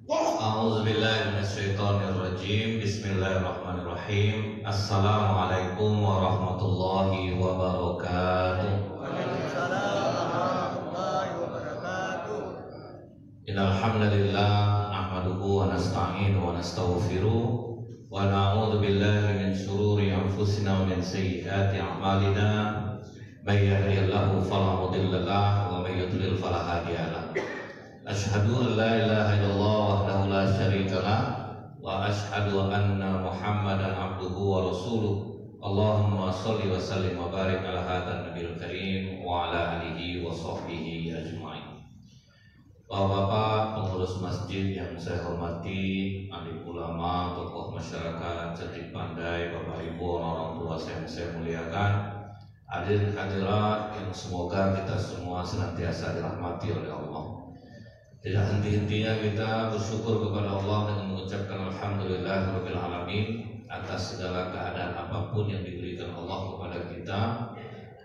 A'udzubillahi minasyaitonirrajim. Bismillahirrahmanirrahim. Assalamualaikum warahmatullahi wabarakatuh. Waalaikumsalam warahmatullahi wabarakatuh. Innal hamdalillah nahmaduhu wa nasta'inu wa nastaghfiruh wa na'udzu billahi min shururi anfusina wa min sayyiati a'malina. May yahdihillahu fala mudilla lahu wa may yudlil fala hadiya lahu. Asyhadu an la ilaha illallah wahdahu la syarika lah wa asyhadu anna Muhammadan abduhu wa rasuluh. Allahumma shalli wa sallim wa barik ala hadzal nabiyil karim wa ala alihi wa sahbihi ajmain. Bapak-bapak pengurus masjid yang saya hormati, alim ulama, tokoh masyarakat, cerdik pandai, Bapak Ibu, orang tua yang saya muliakan, hadirin hadirat yang semoga kita semua senantiasa dirahmati oleh Allah. Tidak henti-hentinya kita bersyukur kepada Allah dengan mengucapkan alhamdulillahirabbil alamin atas segala keadaan apapun yang diberikan Allah kepada kita.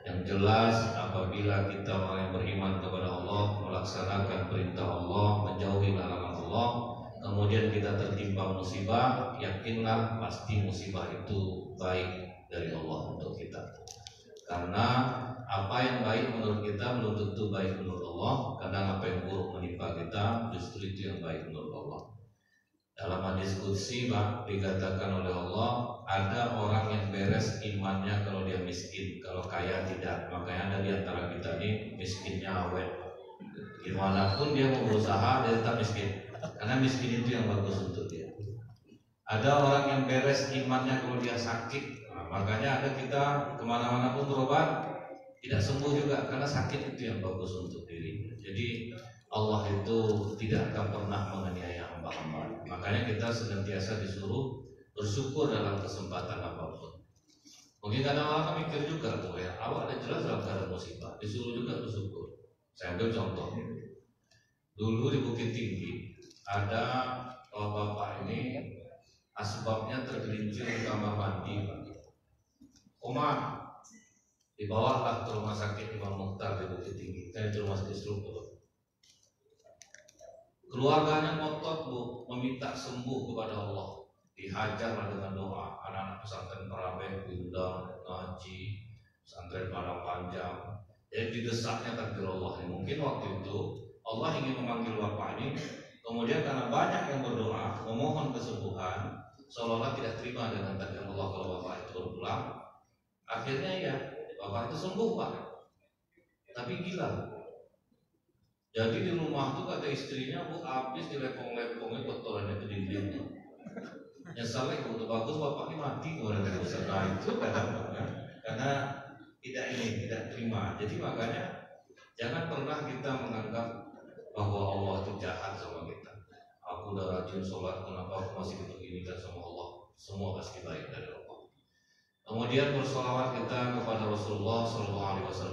Yang jelas apabila kita orang yang beriman kepada Allah, melaksanakan perintah Allah, menjauhi larangan Allah, kemudian kita tertimpa musibah, yakinlah pasti musibah itu baik dari Allah untuk kita. Karena apa yang baik menurut kita belum tentu baik menurut Allah. Kadang apa yang buruk menimpa kita justru itu yang baik menurut Allah. Dalam hadis qudsi dikatakan oleh Allah, ada orang yang beres imannya kalau dia miskin, kalau kaya tidak. Makanya ada di antara kita ini miskinnya awet. Gimana pun dia mau berusaha, dia tetap miskin. Karena miskin itu yang bagus untuk dia. Ada orang yang beres imannya kalau dia sakit. Makanya ada kita kemana-mana pun berobat tidak sembuh juga karena sakit itu yang bagus untuk dirinya. Jadi Allah itu tidak akan pernah menganiaya hamba-hamba. Makanya kita senantiasa disuruh bersyukur dalam kesempatan apapun. Mungkin kadang orang mikir juga, ya awak ada jelas dalam keadaan musibah, disuruh juga bersyukur. Saya ambil contoh. Dulu di Bukit Tinggi ada bapak ini asbabnya tergelincir di kamar mandi, Oma dibawalah ke rumah sakit Imam Mukhtar di Bukit Tinggi. Kan itu rumah sakit struktur. Keluarganya ngotot meminta sembuh kepada Allah. Dihajarlah dengan doa. Anak-anak pesantren Parabeh diundang ngaji, pesantren Padang Panjang. Jadi didesaknya takdir Allah. Mungkin waktu itu Allah ingin memanggil bapak ini. Kemudian karena banyak yang berdoa memohon kesembuhan, seolah-olah tidak terima dengan takdir Allah kalau bapak itu berpulang. Akhirnya ya bapak itu sembuh Pak, tapi gila. Jadi di rumah tuh kata istrinya, Bu, habis dilepong-lepongnya kotorannya ke dinding. Nyesalnya kalau bagus bapak ini mati kemudian dari usaha itu kadang-kadang karena tidak terima. Jadi makanya jangan pernah kita menganggap bahwa Allah itu jahat sama kita. Aku udah rajin sholat, kenapa aku masih begini sama Allah? Semua pasti baik dari Allah. Kemudian bersolawat kita kepada Rasulullah SAW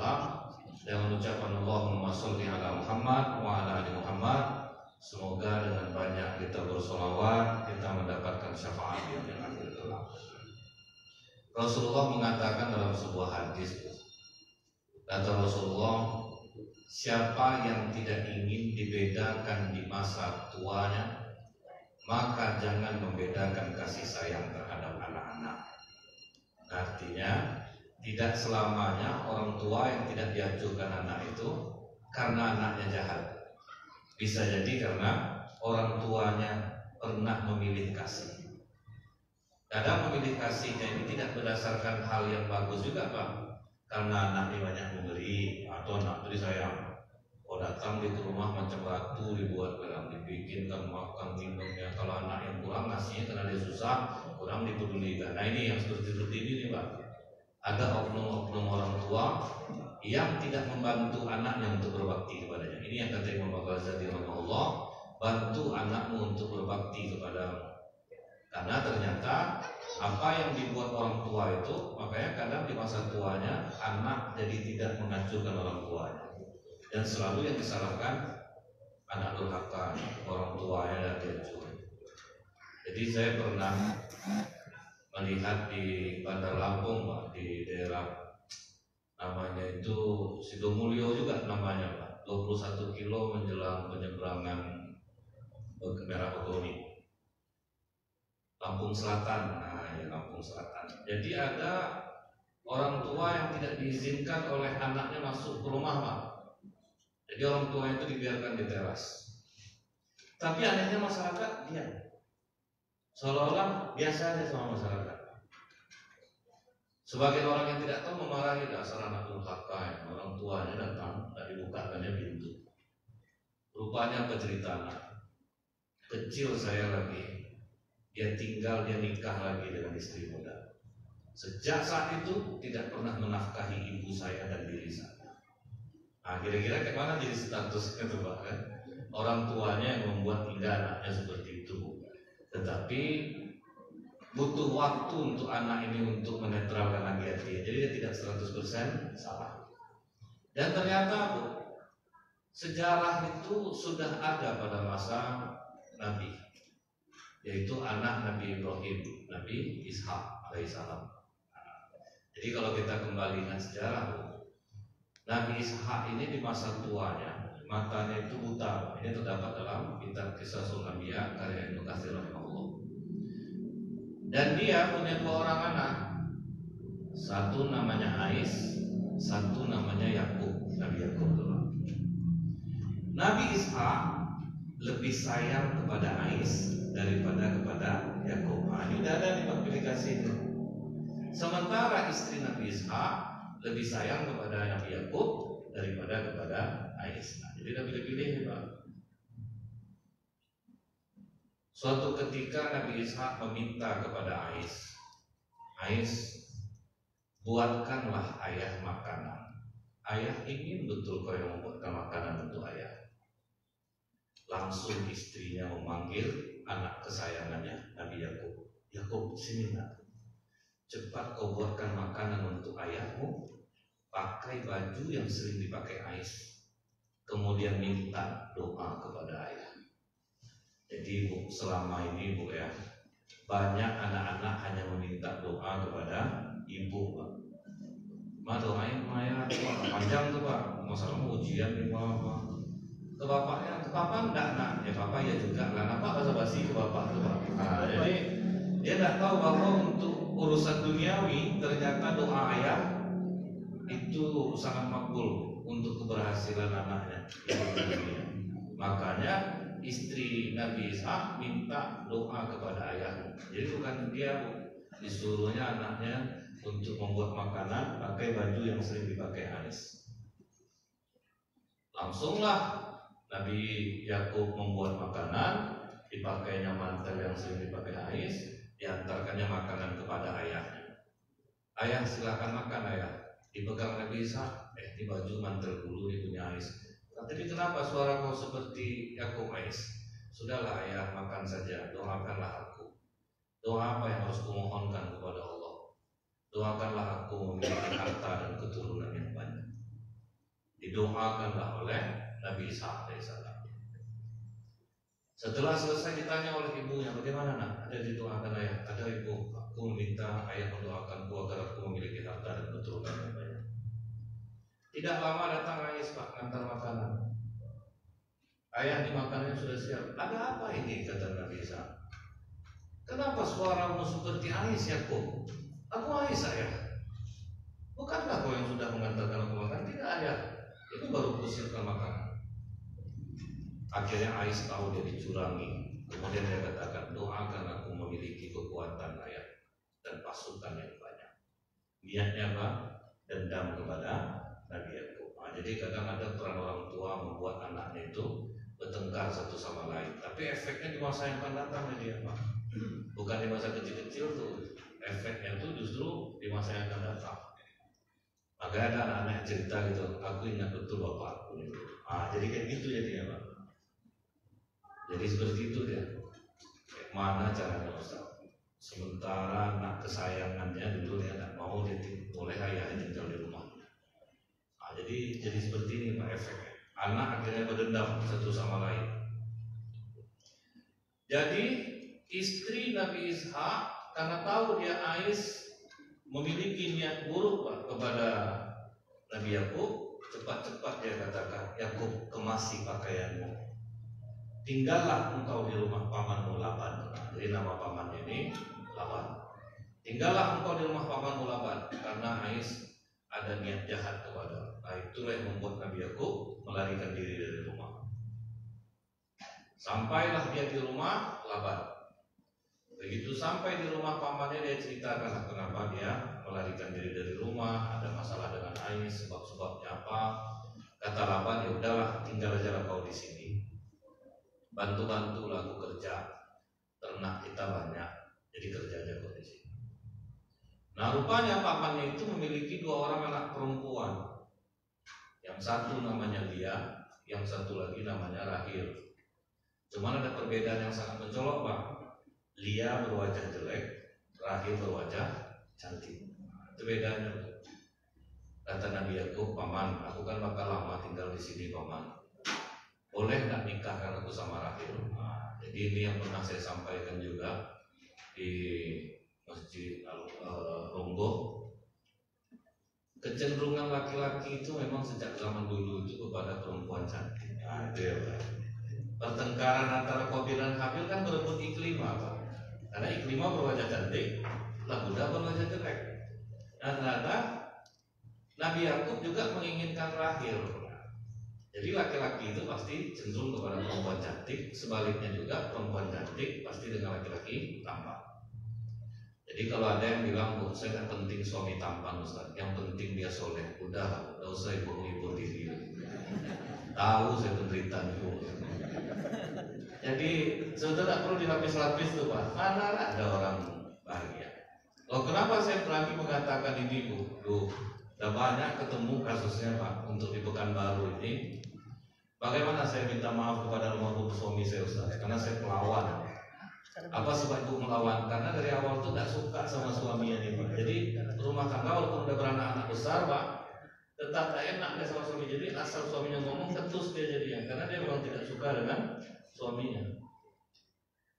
dengan ucapan Allahumma sholli ala Muhammad wa ala ali Muhammad. Semoga dengan banyak kita bersolawat kita mendapatkan syafaat yang akhir kelak. Rasulullah mengatakan dalam sebuah hadis, kata Rasulullah, siapa yang tidak ingin dibedakan di masa tuanya, maka jangan membedakan kasih sayang terhadap anak-anak. Artinya tidak selamanya orang tua yang tidak diajukan anak itu karena anaknya jahat. Bisa jadi karena orang tuanya pernah memilih kasih. Kadang memilih kasihnya ini tidak berdasarkan hal yang bagus juga Pak. Karena anaknya banyak memberi atau anak itu disayang. Oh datang di rumah macam batu dibuat barang, dibikinkan makan minumnya. Kalau anak yang kurang ngasihnya karena dia susah, kurang dipedulikan. Nah ini yang seperti ini nih Pak. Ada oknum-oknum orang tua yang tidak membantu anaknya untuk berbakti kepadanya. Ini yang kata Imam Ghazali rahimahullah, bantu anakmu untuk berbakti kepadamu. Karena ternyata apa yang dibuat orang tua itu, makanya kadang di masa tuanya anak jadi tidak menghancurkan orang tuanya. Dan selalu yang disalahkan anak durhaka, orang tuanya dan dihancurkan. Jadi saya pernah melihat di Bandar Lampung Pak, di daerah namanya itu Sidomulyo juga namanya Pak, 21 kilo menjelang penyeberangan Merah Bekoni, Lampung Selatan. Nah, ya Lampung Selatan. Jadi ada orang tua yang tidak diizinkan oleh anaknya masuk ke rumah, Pak. Jadi orang tua itu dibiarkan di teras. Tapi anehnya masyarakat diam, seolah-olah biasa aja sama masyarakat. Sebagian orang yang tidak tahu memarahi, dasar anak durhaka. Orang tuanya datang, tak dibukakannya pintu. Rupanya apa cerita anak? Kecil saya lagi, dia nikah lagi dengan istri muda. Sejak saat itu tidak pernah menafkahi ibu saya dan diri saya. Nah, kira-kira kemana jadi statusnya tuh Pak kan? Orang tuanya yang membuat hingga anaknya seperti itu. Tetapi butuh waktu untuk anak ini untuk menetralkan lagi hati. Jadi dia tidak 100% salah. Dan ternyata Bu, sejarah itu sudah ada pada masa Nabi, yaitu anak Nabi Ibrahim, Nabi Ishak alaihissalam. Jadi kalau kita kembali ingat sejarah, Nabi Ishak ini di masa tuanya matanya itu buta. Ini terdapat dalam kitab Kisah Anbiya karya Ibnu Katsir rahimahullah. Dan dia punya 2 orang anak. Satu namanya Ais, satu namanya Yakub, Nabi Yakub. Nabi Ishak lebih sayang kepada Ais daripada kepada Yakub. Nah, ini udah ada di aplikasi itu. Sementara istri Nabi Ishak lebih sayang kepada Nabi Yakub daripada kepada Ais. Nah, jadi Nabi pilih Pak. Suatu ketika Nabi Ishak meminta kepada Ais, buatkanlah ayah makanan. Ayah ingin betul kau yang membuatkan makanan untuk ayah. Langsung istrinya memanggil anak kesayangannya Nabi Yakub. Yakub, sini nak. Cepat kau buatkan makanan untuk ayahmu. Pakai baju yang sering dipakai Ais. Kemudian minta doa kepada ayah. Jadi Bu, selama ini Bu ya, banyak anak-anak hanya meminta doa kepada ibu Pak. Ma doain Maya, panjang tuh Pak. Masalah ujian nih Pak. Ke bapaknya, ke papa enggak nak? Ya papa ya juga lah. Kenapa basa-basi ke bapak tuh Pak? Nah, jadi dia enggak tahu bahwa untuk urusan duniawi ternyata doa ayah itu sangat makbul untuk keberhasilan anaknya. Makanya istri Nabi Ishak minta doa kepada ayahnya. Jadi bukan dia disuruhnya anaknya untuk membuat makanan pakai baju yang sering dipakai Ais. Langsunglah Nabi Yakub membuat makanan, dipakainya mantel yang sering dipakai Ais, diantarkannya makanan kepada ayahnya. Ayah silakan makan ayah. Dipegang Nabi Ishak, di baju mantel dulu ibunya Ais. Tapi kenapa suara kau seperti Yakub Ais? Sudahlah ayah makan saja, doakanlah aku. Doa apa yang harus kumohonkan kepada Allah? Doakanlah aku memiliki harta dan keturunan yang banyak. Didoakanlah oleh Nabi Ishak alaihissalam. Setelah selesai ditanya oleh ibunya, bagaimana nak? Ada didoakan ayah, ada ibu. Aku meminta ayah mendoakanku agar aku memiliki harta dan keturunan yang banyak. Tidak lama datang Ais Pak, ngantar makanan. Ayah di makanannya sudah siap. Ada apa ini? Kata Nabi Ishak. Kenapa suaramu seperti Ais Yakub? Aku Ais ayah. Bukankah kau yang sudah mengantarkan aku makan? Tidak ayah. Itu baru kusirkan makanan. Akhirnya Ais tahu dia dicurangi. Kemudian dia katakan, doakan aku memiliki kekuatan ayah dan pasukan yang banyak. Niatnya apa? Dendam kepada Nabi Yakub. Nah, jadi kadang ada peran orang tua membuat anaknya itu bertengkar satu sama lain. Tapi efeknya di masa yang akan datang dia Pak. Bukan di masa kecil-kecil tuh. Efeknya itu justru di masa yang akan datang. Maka ada anak-anak cerita gitu, aku ingat betul bapakku itu. Jadi kayak gitu jadinya Pak. Jadi seperti itu dia. Kayak mana caranya Ustaz? Sementara anak kesayangannya dulu dia tidak mau, dia boleh ayahnya tinggal di rumah. Jadi seperti ini Pak efeknya. Anak akhirnya berdendam satu sama lain. Jadi istri Nabi Ishak karena tahu dia Ais memiliki niat buruk Pak kepada Nabi Yakub, cepat-cepat dia katakan, Yakub kemasi pakaianmu. tinggallah engkau di rumah pamanmu Laban. Jadi nama pamannya ini Laban. Tinggallah engkau di rumah pamanmu Laban karena Ais ada niat jahat kepada. Nah, itulah yang membuat Nabi Yakub melarikan diri dari rumah. Sampailah dia di rumah Laban. Begitu sampai di rumah pamannya, dia ceritakan kenapa dia melarikan diri dari rumah, ada masalah dengan Ais, sebab-sebabnya apa. Kata Laban, ya udahlah, tinggal aja kau di sini. Bantu-bantulah aku kerja. Ternak kita banyak, jadi kerja aja kau di sini. Nah, rupanya pamannya itu memiliki 2 orang anak perempuan. Yang satu namanya Lia, yang satu lagi namanya Rahil. Cuman ada perbedaan yang sangat mencolok, Pak. Lia berwajah jelek, Rahil berwajah cantik. Itu bedanya. Kata Nabi Yakub, paman, aku kan bakal lama tinggal di sini, paman. Boleh nggak nikahkan aku sama Rahil? Nah, jadi ini yang pernah saya sampaikan juga di Masjid Ronggo. Kecenderungan laki-laki itu memang sejak zaman dulu itu kepada perempuan cantik. Nah, itu ya, Pak. Pertengkaran antara Qabil dan Habil kan berebut Iklimah, Pak. Karena Iklimah berwajah cantik, Labuda berwajah jelek. Nah, ternyata Nabi Yakub juga menginginkan Rahil. Jadi laki-laki itu pasti cenderung kepada perempuan cantik, sebaliknya juga perempuan cantik pasti dengan laki-laki tampan. Jadi kalau ada yang bilang, bu, saya nggak penting suami tampan, Ustaz, yang penting dia soleh. Udah, nggak usah ibu-ibu diri. Tahu saya penderitaan ibu. Jadi saudara perlu dilapis-lapis tuh, Pak. Mana ada orang bahagia. Loh, kenapa saya berani mengatakan ini, Bu? Duh, udah banyak ketemu kasusnya, Pak, untuk di Pekanbaru ini. Bagaimana saya minta maaf kepada almarhum suami saya, Ustaz? Karena saya pelawan. Apa sebab itu melawan? Karena dari awal tuh nggak suka sama suaminya nih, Pak. Jadi rumah tangga walaupun udah beranak-anak besar, Pak, tetap tak enak dia sama suami. Jadi asal suaminya ngomong ketus dia jadinya, karena dia memang tidak suka dengan suaminya.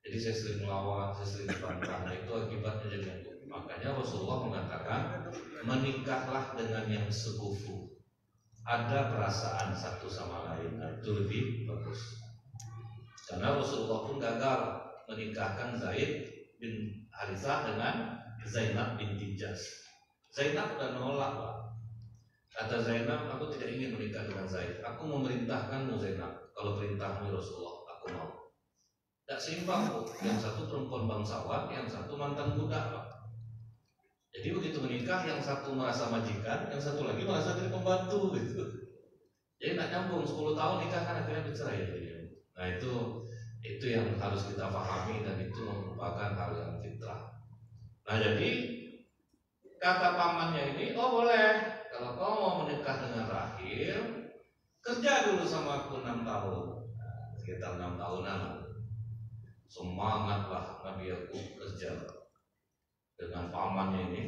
Jadi saya sering melawan, saya sering bantah. Nah, itu akibatnya jadi itu. Makanya Rasulullah mengatakan, menikahlah dengan yang sekufu. Ada perasaan satu sama lain. Nah, itu lebih bagus. Karena Rasulullah pun gagal menikahkan Zaid bin Harithah dengan Zainab binti Jahsh. Zainab udah nolak, Pak. Kata Zainab, aku tidak ingin menikah dengan Zaid. Aku memerintahkanmu, Zainab. Kalau perintahmu Rasulullah, aku mau. Tidak seimbang, Bu. Yang satu perempuan bangsawan, yang satu mantan budak, Pak. Jadi begitu menikah, yang satu merasa majikan, yang satu lagi merasa jadi pembantu, gitu. Jadi tidak nyambung. 10 tahun nikah kan akhirnya bercerai. Nah, itu yang harus kita pahami, dan itu merupakan hal yang fitrah. Nah, jadi kata pamannya ini, oh boleh. Kalau kau mau menikah dengan Rahil, kerja dulu sama aku 6 tahun. Nah, sekitar 6 tahunan. Semangatlah Nabi Yakub kerja dengan pamannya ini.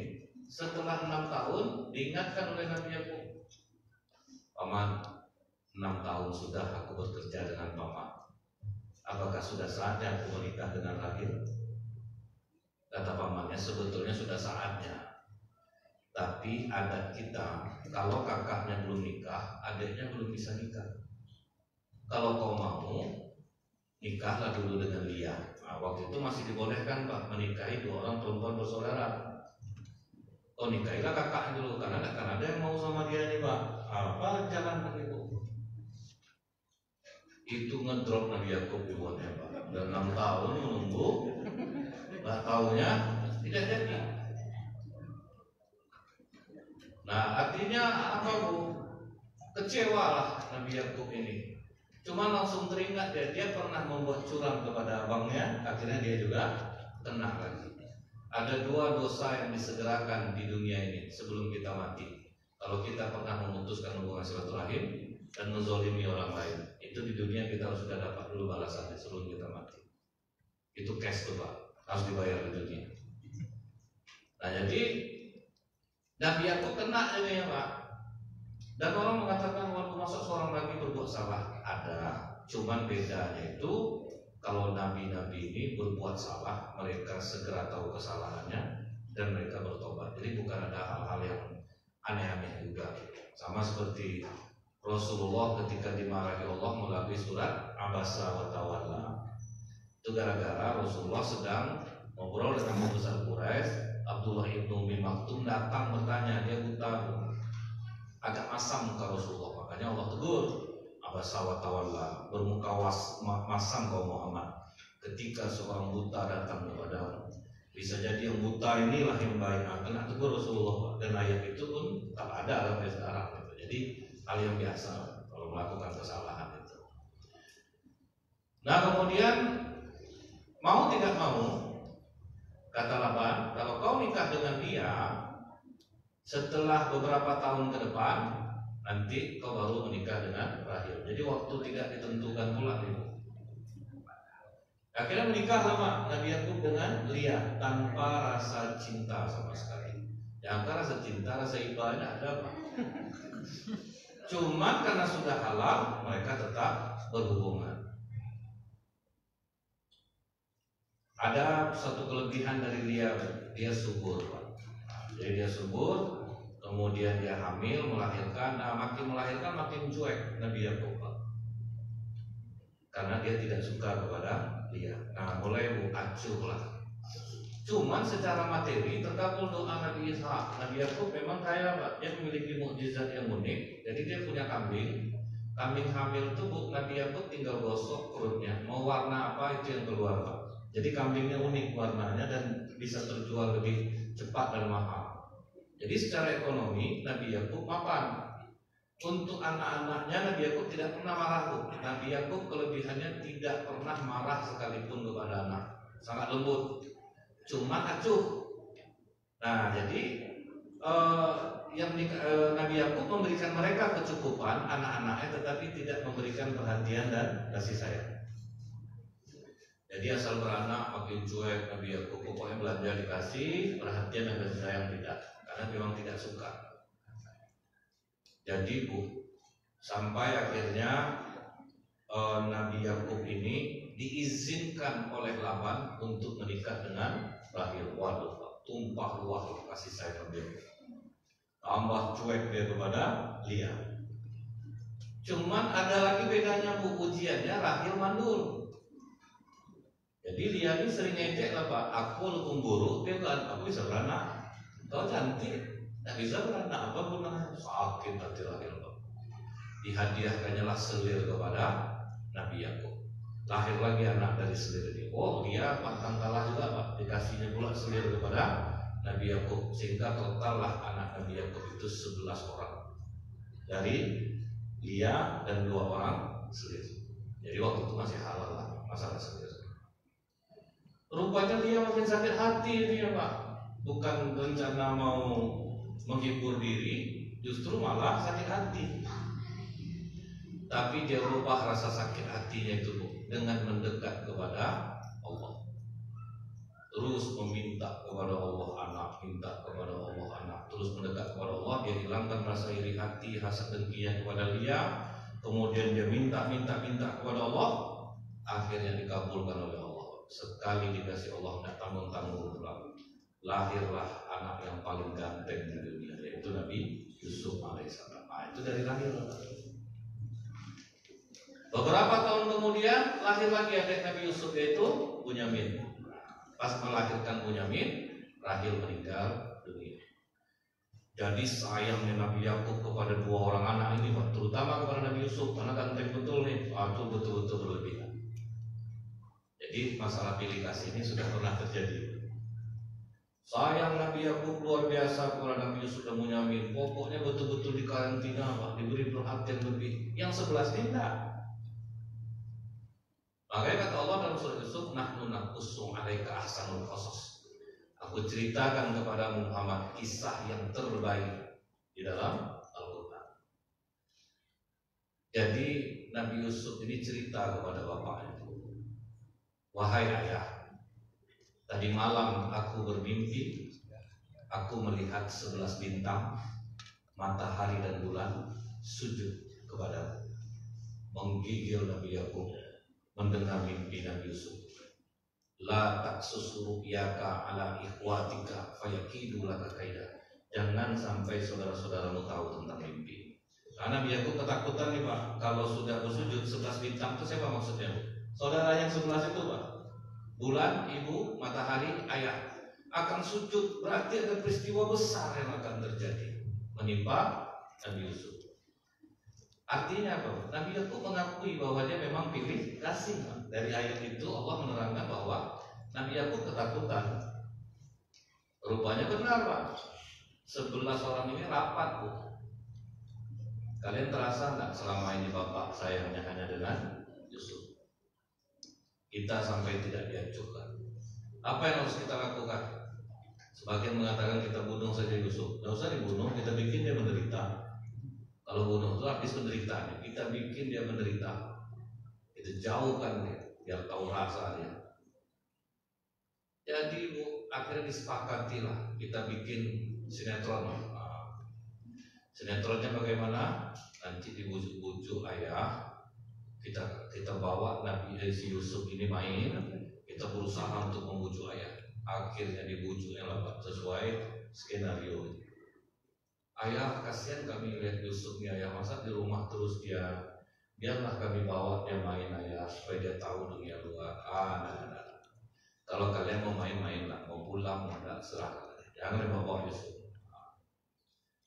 Setelah 6 tahun diingatkan oleh Nabi Yakub, paman, 6 tahun sudah aku bekerja dengan paman. Apakah sudah saatnya aku menikah dengan Rahil? Kata pamannya, sebetulnya sudah saatnya. Tapi adat kita, kalau kakaknya belum nikah, adiknya belum bisa nikah. Kalau kau mau, nikahlah dulu dengan Lia. Nah, waktu itu masih dibolehkan, Pak, menikahi 2 orang perempuan bersaudara. Oh, nikahilah kakaknya dulu, karena akan ada yang mau sama dia nih, Pak. Apa jangan begitu? Itu ngedrop Nabi Yakub dibuatnya, Pak. Dan 6 tahun menunggu, nggak taunya tidak jadi. Nah, artinya apa, Bu? Kecewalah Nabi Yakub ini. Cuma langsung teringat dia pernah membuat curang kepada abangnya, akhirnya dia juga kena lagi. Ada 2 dosa yang disegerakan di dunia ini sebelum kita mati. Kalau kita pernah memutuskan hubungan silaturahim dan menzolimi orang lain, itu di dunia kita sudah dapat dulu balasannya sebelum kita mati. Itu cash tuh, Pak, harus dibayar di dunia. Nah, jadi Nabi Yakub kena ini ya, Pak. Dan orang mengatakan, waktu masa seorang nabi berbuat salah? Ada, cuman bedanya itu kalau nabi-nabi ini berbuat salah, mereka segera tahu kesalahannya dan mereka bertobat. Jadi bukan ada hal-hal yang aneh-aneh juga. Sama seperti Rasulullah ketika dimarahi Allah melalui surat abasa wa tawalla. Itu gara-gara Rasulullah sedang ngobrol dengan pembesar Quraisy. Abdullah ibnu Umi Maktum datang bertanya, dia buta, agak masam muka Rasulullah, makanya Allah tegur, abasa wa tawalla, bermuka masam kau Muhammad ketika seorang buta datang kepadamu. Bisa jadi yang buta inilah yang baik, kena tegur Rasulullah, dan ayat itu pun tak ada sampai sekarang gitu. Jadi hal yang biasa kalau melakukan kesalahan itu. Nah kemudian mau tidak mau, kata Laban, kalau kau nikah dengan dia, setelah beberapa tahun ke depan, nanti kau baru menikah dengan Rahil. Jadi waktu tidak ditentukan pula itu. Akhirnya menikah sama Nabi Yakub dengan Lia tanpa rasa cinta sama sekali. Yang rasa cinta, rasa iba tidak ada apa. Cuma karena sudah halal, mereka tetap berhubungan. Ada satu kelebihan dari dia subur, Pak. Jadi dia subur, kemudian dia hamil, melahirkan. Nah, makin melahirkan makin cuek Nabi Yakub, Pak. Karena dia tidak suka kepada dia. Nah, mulai acuh lah. Cuman secara materi terkabul doa Nabi Ishak. Nabi Yakub memang kaya, Pak. Dia memiliki mukjizat yang unik. Jadi dia punya kambing. Kambing hamil itu Nabi Yakub tinggal gosok perutnya. Mau warna apa itu yang keluar, Pak. Jadi kambingnya unik warnanya dan bisa terjual lebih cepat dan mahal. Jadi secara ekonomi Nabi Yakub mapan. Untuk anak-anaknya Nabi Yakub tidak pernah marah, Bu. Nabi Yakub kelebihannya tidak pernah marah sekalipun kepada anak. Sangat lembut. Cuma acuh. Nah, jadi Nabi Yakub memberikan mereka kecukupan anak-anaknya, tetapi tidak memberikan perhatian dan kasih sayang. Jadi asal beranak makin cuek Nabi Yakub, pokoknya belanja dikasih, perhatian dan kasih sayang tidak, karena memang tidak suka. Jadi Bu, sampai akhirnya Nabi Yakub ini diizinkan oleh Laban untuk menikah dengan Rahil. Waduh, tumpah ruah kasih sayang Nabi Yakub. Tambah cuek dia kepada Lia. Cuman ada lagi bedanya Bu, ujiannya Rahil mandul. Jadi Lia ini sering ngejek lah, Pak. Aku lukum buruk, dia bilang aku bisa beranak. Kau cantik, tak bisa beranak, apa gunanya? Sakit hati Rahil, Pak. Dihadiahkannya lah selir kepada Nabi Yakub. Lahir lagi anak dari selir ini. Oh, dia pantang kalah juga, Pak. Dikasihnya pula selir kepada Nabi Yakub, sehingga total lah anak Nabi Yakub itu 11 orang. Dari Lia dan 2 orang selir. Jadi waktu itu masih halal lah masalah selir. Rupanya dia makin sakit hati dia, Pak. Bukan rencana mau menghibur diri, justru malah sakit hati. Tapi dia lupa rasa sakit hatinya itu, Bu, dengan mendekat kepada Allah. Terus meminta kepada Allah anak, minta kepada Allah anak, terus mendekat kepada Allah. Dia hilangkan rasa iri hati, hasad dengkinya kepada dia. Kemudian dia minta kepada Allah. Akhirnya dikabulkan oleh Allah. Sekali dikasih Allah, tidak tanggung-tanggung pulang. Lahirlah anak yang paling ganteng di dunia, yaitu Nabi Yusuf alaihissalam. Nah, itu dari lahir. Beberapa tahun kemudian lahir lagi adik Nabi Yusuf, yaitu Bunyamin. Pas melahirkan Bunyamin, Rahil meninggal dunia. Jadi sayangnya Nabi Yakub kepada 2 orang anak ini, Pak, terutama kepada Nabi Yusuf, karena ganteng betul nih, itu betul-betul berlebihan. Jadi masalah pilih kasih ini sudah pernah terjadi. Sayang Nabi Yakub luar biasa kepada Nabi Yusuf dan Bunyamin. Pokoknya betul-betul dikarantina, Pak, diberi perhatian lebih. Yang 11 tidak. Makanya kata Allah dalam surah Yusuf, nahnu naqussu 'alaika ahsanul qasas. Aku ceritakan kepada Muhammad kisah yang terbaik di dalam Al-Quran. Jadi Nabi Yusuf ini cerita kepada bapaknya, wahai ayah, tadi malam aku bermimpi, aku melihat 11 bintang, matahari dan bulan sujud kepadamu. Menggigil Nabi Yakub mendengar mimpi Nabi Yusuf. La taksus ru'yaka ala ikhwatika fayakidu laka kaida. Jangan sampai saudara-saudaramu tahu tentang mimpi. Karena Nabi Yakub ketakutan nih Pak, kalau sudah bersujud 11 bintang itu siapa maksudnya? Saudara yang 11 itu Pak, bulan, ibu, matahari, ayah akan sujud, berarti ada peristiwa besar yang akan terjadi menimpa Nabi Yusuf. Artinya apa? Nabi Yakub mengakui bahwa dia memang pilih kasih. Dari ayat itu Allah menerangkan bahwa Nabi Yakub ketakutan. Rupanya benar Pak, 11 orang ini rapat Bu. Kalian terasa nggak selama ini bapak sayangnya hanya dengan Yusuf? Kita sampai tidak diacuhkan. Apa yang harus kita lakukan? Sebagian mengatakan kita bunuh saja Yusuf. Tidak usah dibunuh, kita bikin dia menderita. Kalau bunuh itu habis penderitaannya, kita bikin dia menderita. Kita jauhkan dia, biar tahu rasa dia. Jadi Bu, akhirnya disepakatilah kita bikin sinetron. Sinetronnya bagaimana? Nanti dibujuk-bujuk ayah, kita bawa Nabi Yusuf ini main, kita berusaha untuk membujuk ayah. Akhirnya dibujuknya lah sesuai skenario. Ayah, kasihan kami lihat Yusuf nih ayah, masa di rumah terus dia. Biarlah kami bawa dia main ayah, supaya dia tahu dunia luar. Nah. Kalau kalian mau main-main lah, mau pulang, mau tidak serah. Jangan bawa Yusuf.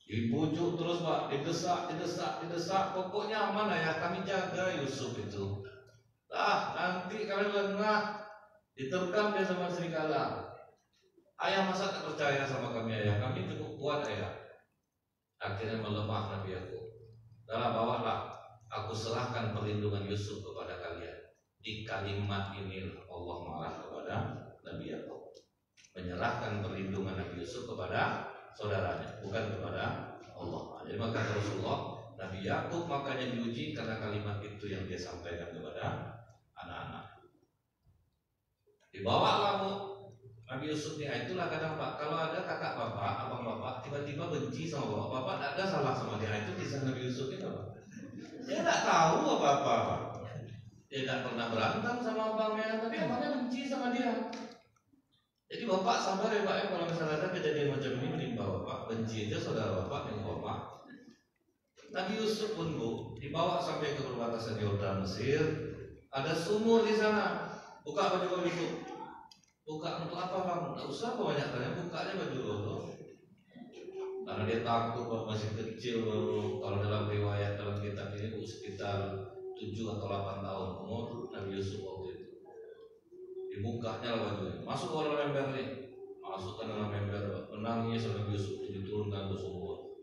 Dibujuk terus Pak, didesak. Pokoknya aman ayah, kami jaga Yusuf itu. Nanti kalian lengah, diterkam dia sama serigala. Ayah masa tak percaya sama kami ayah, kami cukup kuat ayah. Akhirnya melemah Nabi Yakub. Bawalah, aku serahkan perlindungan Yusuf kepada kalian. Di kalimat ini Allah marah kepada Nabi Yakub, menyerahkan perlindungan Nabi Yusuf kepada saudaranya, bukan kepada Allah. Jadi maka Rasulullah, Nabi Yakub makanya diuji karena kalimat itu yang dia sampaikan kepada anak-anak. Dibawalah Bu Nabi Yusuf nih. Itulah kadang Pak, kalau ada kakak bapak, abang bapak tiba-tiba benci sama bapak tidak ada salah sama dia. Itu kisah Nabi Yusuf itu Pak. Dia tidak tahu apa-apa Pak. Dia tidak pernah berantem sama abangnya, tapi abangnya benci sama dia. Jadi bapak sabar ya Pak ya, kalau misalnya ada kejadian macam ini menimpa bapak, benci aja saudara bapak dengan bapak. Nabi Yusuf pun Bu dibawa sampai ke perbatasan Yordan Mesir, ada sumur di sana. Buka baju itu. Buka untuk apa Bang? Tidak usah banyak tanya, bukanya baju dulu. Karena dia takut Pak, masih kecil baru. Kalau dalam riwayat dalam kitab ini Bu, sekitar 7 atau 8 tahun umur Nabi Yusuf waktu itu. Dibukanya lah bajunya, masuk ke dalam ember nih, masukkan dalam ember, menangis Nabi Yusuf itu diturunkan ke sumur.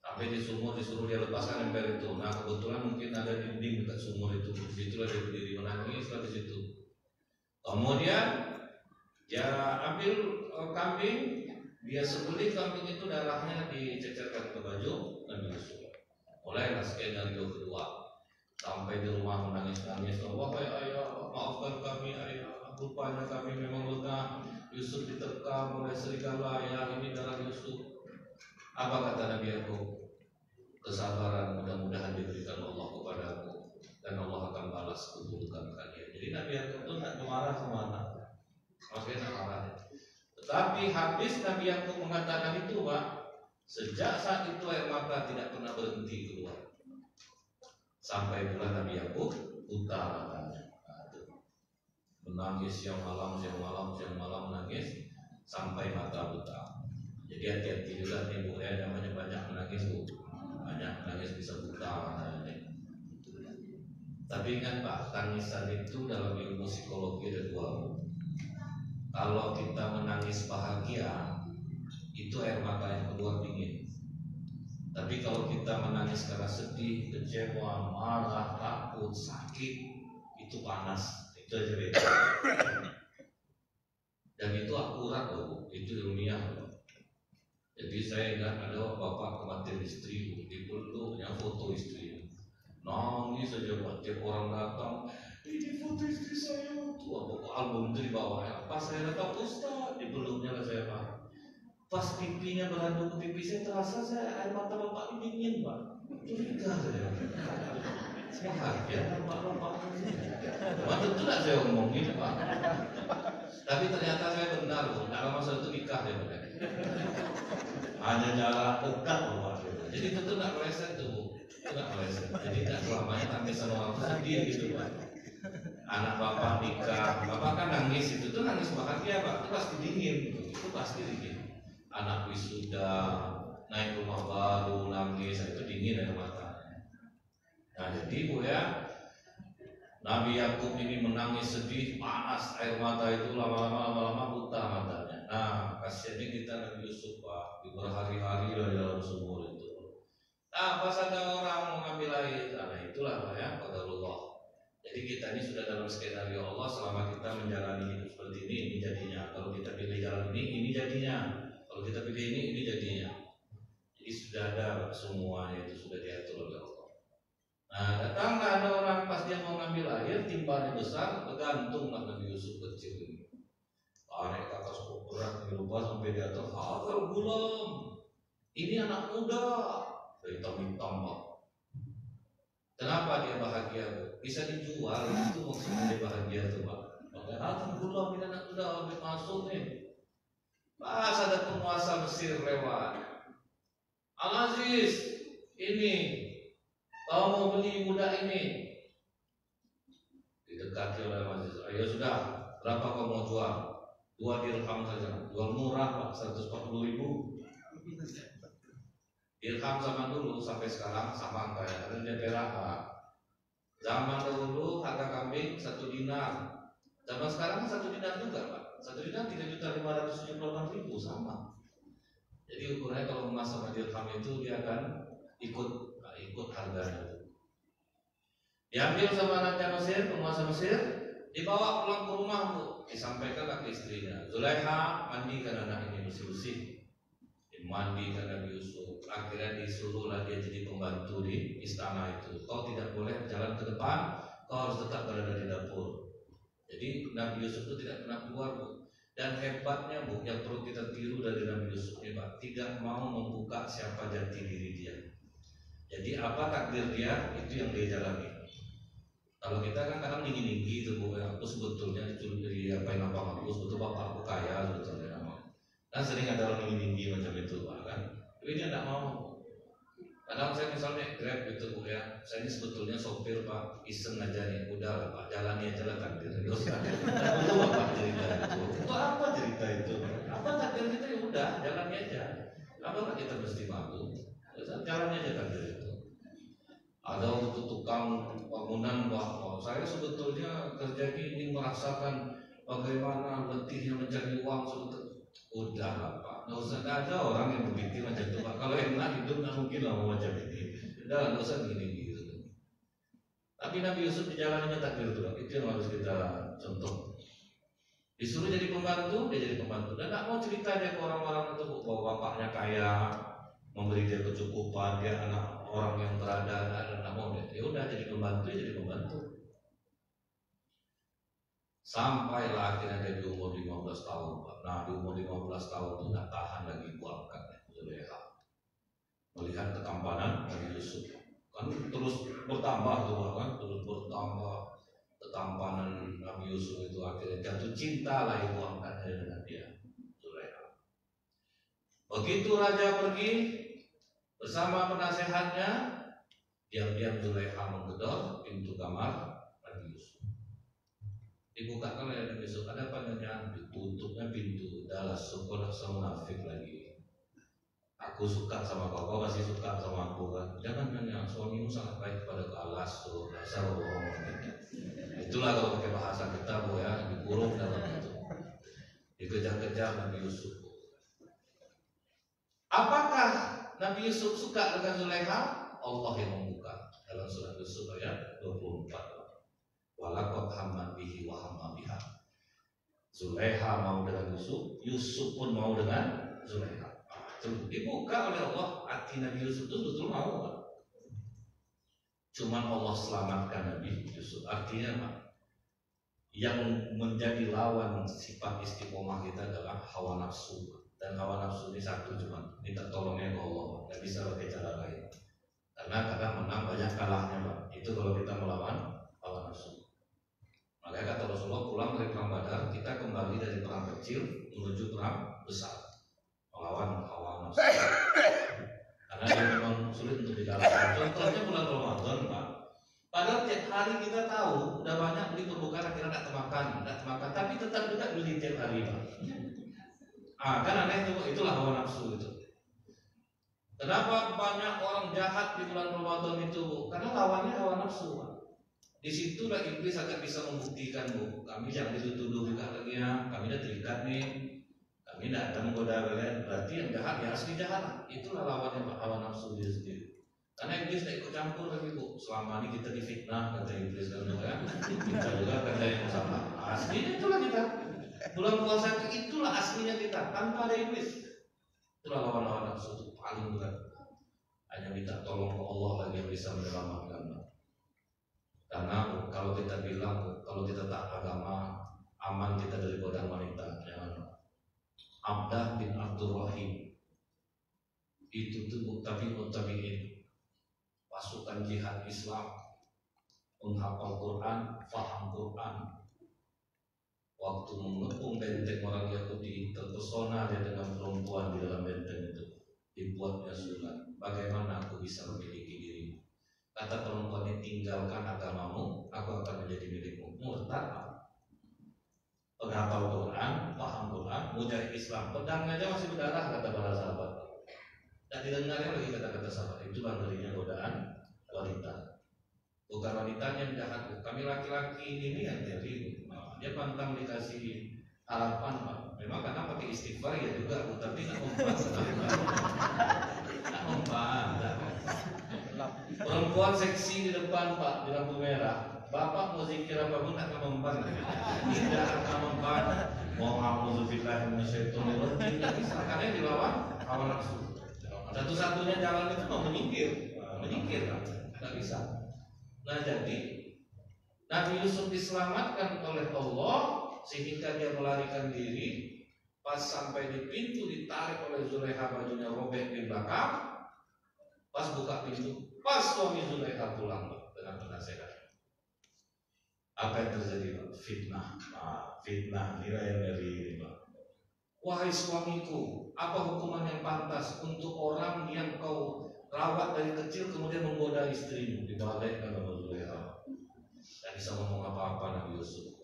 Sampai di sumur disuruh dia lepaskan ember itu. Nah kebetulan mungkin ada dinding dekat sumur itu, disitulah dia berdiri menangis di situ. Kemudian dia ambil kambing, dia sembelih kambing itu, darahnya dicecerkan ke baju Nabi Yusuf. Mulailah skenario kedua. Sampai di rumah menangis-nangis, wahai ayah, maafkan kami ayah, rupanya kami memang lengah. Yusuf diterkam oleh serigala, ayah ini darah Yusuf. Apa kata Nabi Yakub? Kesabaran mudah-mudahan diberikan Allah kepadamu, dan Allah akan balas keburukan kalian. Jadi Nabi Yakub itu tidak marah sama anak, maksudnya tidak marah. Tetapi habis Nabi Yakub mengatakan itu Pak, sejak saat itu air mata tidak pernah berhenti keluar. Sampai bulan Nabi Yakub buta matanya. Menangis siang malam menangis sampai mata buta. Jadi hati-hati juga nih Bu ya, namanya banyak menangis Bu. Banyak menangis bisa buta matanya. Tapi ingat Pak, tangisan itu dalam ilmu psikologi ada dua Bu. Kalau kita menangis bahagia, itu air mata yang keluar dingin. Tapi kalau kita menangis karena sedih, kecewa, marah, takut, sakit, itu panas. Itu aja beda. Dan itu akurat loh, itu ilmiah loh. Jadi saya ingat ada bapak kematian istri, dipeluknya foto istri. Nangis saja Pak, tiap orang datang, ini foto istri saya tuh, album itu dibawa. Pas saya datang, Ustaz, dipeluknya lah saya Pak. Pas pipinya beradu ke pipi saya, terasa saya air mata bapak ini dingin Pak. Curiga saya. Bahagia bapak Pak. Tentu tidak saya omongin Pak. Tapi ternyata saya benar loh. Dalam masa itu nikah ya Pak. Hanya jarak dekat loh Pak. Jadi tentu tidak meleset tuh. Itu nggak meleset. Jadi nggak selamanya tangisan orang sedih gitu Pak. Anak bapak nikah, bapak kan nangis itu tuh nangis bahagia Pak, itu pasti dingin, itu pasti dingin. Anak wisuda, naik rumah baru, nangis, itu dingin air matanya. Nah jadi Bu ya, Nabi Yakub ini menangis sedih, panas air mata itu lama-lama buta matanya. Nah kasihannya kita Nabi Yusuf Pak, berhari-hari lah dalam sumur itu. Nah pas ada orang mau ngambil air, nah itulah Pak ya, qadarullah. Jadi kita ini sudah dalam skenario Allah, selama kita menjalani hidup seperti ini jadinya. Kalau kita pilih jalan ini jadinya. Kalau kita pilih ini jadinya. Jadi sudah ada semuanya itu sudah diatur oleh Allah. Nah datanglah ada orang pas dia mau ngambil air, timbannya besar, bergantung Nabi Yusuf kecil ini. Tarik ke atas berat dirubah sampai di atas. Hafal gulam, ini anak muda, hitam-hitam Pak. Kenapa dia bahagia Bu? Bisa dijual, itu maksudnya dia bahagia tuh Pak. Makanya alhamdulillah kita anak muda ambil masuk nih. Pas ada penguasa Mesir lewat, Al-Aziz, ini kau mau beli budak ini? Didekati oleh Al-Aziz. Ayo sudah, berapa kau mau jual? 2 dirham saja. Jual murah Pak, 140.000. Dirham zaman dulu sampai sekarang sama kayak ada dia perak Pak. Zaman dulu harga kambing 1 dinar. Zaman sekarang 1 dinar juga Pak. 1 dinar 3.578.000 sama. Jadi ukurannya kalau emas sama dirham itu dia akan ikut harganya. Diambil sama raja Mesir, penguasa Mesir, dibawa pulang ke rumah Bu, disampaikan ke istrinya. Zulaiha mandikan anak ini bersih-bersih. Dimandikan Nabi Yusuf. Akhirnya disuruhlah dia jadi pembantu di istana itu. Kau tidak boleh jalan ke depan, kau harus tetap berada di dapur. Jadi Nabi Yusuf itu tidak pernah keluar Bu. Dan hebatnya Bu, yang perlu kita tiru dari Nabi Yusuf ini Pak, tidak mau membuka siapa jati diri dia. Jadi apa takdir dia, itu yang dia jalani. Kalau kita kan kadang tinggi-tinggi itu Bu, aku sebetulnya dicuri apa yang abang aku, sebetulnya bapak aku kaya sebetulnya. Kan sering ada orang tinggi-tinggi macam itu Pak kan. Tapi dia tidak mau. Kadang saya misalnya Grab gitu Bu ya, saya ini sebetulnya sopir Pak, iseng aja nih, udah lah Pak, jalani aja lah takdir. Gak usah. Itu apa cerita itu? Itu apa cerita itu? Apa takdir kita ya udah, jalani aja. Apa kita mesti malu? Jalani aja takdir itu. Ada untuk tukang bangunan bahwa saya sebetulnya kerja ini merasakan bagaimana letihnya mencari uang sebetulnya. Udah lah Pak, nggak usah, ada orang yang begitu macam itu Pak. Kalau enak hidup nggak mungkin lah mau macam ini. Udah nggak usah gini gitu. Tapi Nabi Yusuf dijalaninya takdir itu Pak. Itu yang harus kita contoh. Disuruh jadi pembantu, dia jadi pembantu. Dan nggak mau cerita dia ke orang-orang itu bahwa bapaknya kaya, memberi dia kecukupan, dia anak orang yang berada, nggak mau dia. Ya udah jadi pembantu, ya jadi pembantu. Sampailah akhirnya dia di umur 15 tahun Pak. Nah di umur 15 tahun itu nggak tahan lagi buangkan Zulaiha. Melihat ketampanan Nabi Yusuf kan terus bertambah tuh Pak kan, terus bertambah ketampanan Nabi Yusuf itu, akhirnya jatuh cinta lah ibu angkatnya dengan dia Zulaiha. Begitu raja pergi bersama penasehatnya, diam-diam Zulaiha menggedor pintu kamar Nabi Yusuf. Dibukakan oleh Nabi Yusuf, ada panjangnya, ditutupnya pintu. Adalah sekolah semunafik lagi. Aku suka sama kau pasti suka sama aku kan. Jangan nanya, suamimu sangat baik kepada alas tuh, dasar bohong. Itulah kalau pakai bahasa kita Bu ya, dikurung dalam itu. Dikejar-kejar Nabi Yusuf. Apakah Nabi Yusuf suka dengan Zulaiha? Allah yang membuka dalam surat Yusuf ayat 24. Walaqad hammat bihi wa hamma biha. Zulaiha mau dengan Yusuf, Yusuf pun mau dengan Zulaiha. Dibuka oleh Allah hati Nabi Yusuf itu betul mau Pak. Cuman Allah selamatkan Nabi Yusuf. Artinya Pak, yang menjadi lawan sifat istiqomah kita adalah hawa nafsu. Dan hawa nafsu ini satu, cuma minta tolongnya ke Allah, nggak bisa pakai cara lain. Karena kadang menang banyak kalahnya Pak. Itu kalau kita melawan hawa nafsu. Makanya kata Rasulullah, pulang dari perang Badar, kita kembali dari perang kecil menuju perang besar, melawan hawa nafsu. Karena dia memang sulit untuk dikalahkan. Contohnya bulan hari kita tahu udah banyak beli perbukaan akhirnya tidak termakan, tapi tetap juga beli tiap hari Pak. Kan aneh itu, itulah hawa nafsu itu. Kenapa banyak orang jahat di bulan Ramadan itu? Karena lawannya hawa nafsu Pak. Di situlah iblis akan bisa membuktikan Bu, kami jangan dituduh juga lagi ya, kami udah terikat nih, kami tidak ada menggoda kalian, berarti yang jahat ya asli jahat. Itulah lawannya Pak, hawa nafsu dia sendiri. Karena iblis tidak ikut campur lagi Bu. Selama ini kita difitnah kata iblis kan juga. Kita juga kata yang sama. Aslinya itulah kita. Bulan puasa itulah aslinya kita tanpa ada iblis. Itulah lawan nafsu itu paling berat. Hanya minta tolong ke Allah lagi yang bisa menyelamatkan. Karena kalau kita bilang kalau kita tak agama aman kita dari godaan wanita, jangan. Abdah bin Abdul Rahim itu tuh tabi'in pasukan jihad Islam, menghafal Quran, faham Quran. Waktu mengepung benteng orang Yahudi, terpesona dia dengan perempuan di dalam benteng itu. Dibuatnya surat, bagaimana aku bisa memiliki dirimu? Kata perempuan ini, tinggalkan agamamu, aku akan menjadi milikmu. Murtad, penghafal Quran, paham Quran, mujahid Islam. Pedangnya aja masih berdarah kata para sahabat. Tak didengarnya lagi kata-kata sahabat. Itulah ngerinya godaan wanita. Bukan wanitanya yang jahat. Kami laki-laki ini yang jadi. Dia pantang dikasih harapan Pak. Memang karena pakai istighfar ya juga, tapi nggak mempan. Perempuan seksi di depan Pak, di lampu merah. Bapak mau zikir apapun tak akan mempan. Tidak akan mempan. Mau a'udzubillahi minasyaitonir rajim. Tidak bisa. Karena dilawan hawa nafsu. Satu-satunya jalan itu mau menyingkir kan? Nggak bisa. Nah jadi Nabi Yusuf diselamatkan oleh Allah sehingga dia melarikan diri. Pas sampai di pintu ditarik oleh Zulekha, bajunya robek di belakang. Pas buka pintu, pas suami Zulekha pulang dengan penasehat. Apa yang terjadi Pak? Fitnah nilai dari ini Pak. Wahai suamiku, apa hukuman yang pantas untuk orang yang kau rawat dari kecil kemudian menggoda istrimu? Dibalikkan oleh Zulekha. Tak bisa ngomong apa-apa Nabi Yusuf.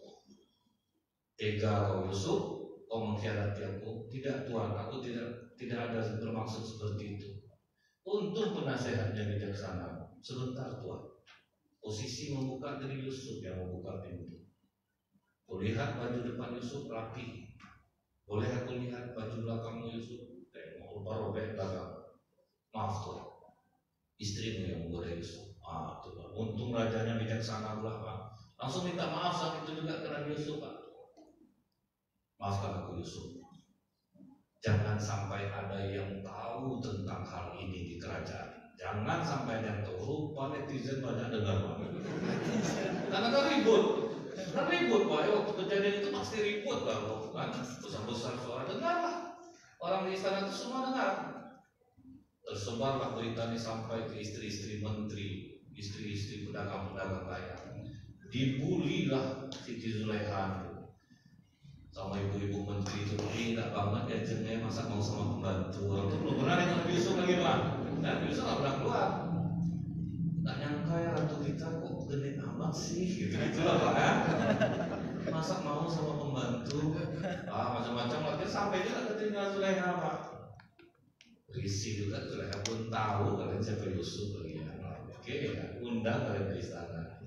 Tega kau Yusuf, kau mengkhianati aku. Tidak Tuhan, aku tidak ada bermaksud seperti itu. Untung penasehatnya bijaksana. Sebentar Tuhan. Posisi membuka dari Yusuf yang membuka pintu. Kulihat baju depan Yusuf rapi. Boleh aku lihat baju belakangmu Yusuf? Tengok lupa robek belakang. Maaf Tuhan, istrimu yang menggoda Yusuf. Tuhan. Untung rajanya bijaksana pula Pak. Langsung minta maaf saat itu juga karena Yusuf Pak. Maafkan aku Yusuf. Jangan sampai ada yang tahu tentang hal ini di kerajaan. Jangan sampai ada yang tahu. Lupa netizen banyak dengar Pak. Karena kan ribut Pak. Waktu kejadian itu pasti ribut kalau kan besar-besar suara dengarlah. Orang di istana itu semua dengar. Tersebarlah berita ini sampai ke istri-istri menteri, istri-istri pedagang-pedagang kaya. Dibulilah Siti Zulekha sama ibu-ibu menteri itu. Tidak banget ya jennya masa mau sama pembantu. Orang itu belum pernah yang Nabi Yusuf lagi Pak. Nabi Yusuf nggak pernah keluar. Tak nyangka ya ratu kita kok gede amat sih gitu lah Pak ya. Masa mau sama pembantu? Macam-macam lagi sampai juga ke telinga Zulekha Pak. Risih juga Zulekha pun tahu kalian siapa Yusuf lagi ya. Oke ya, undang kalian ke istana.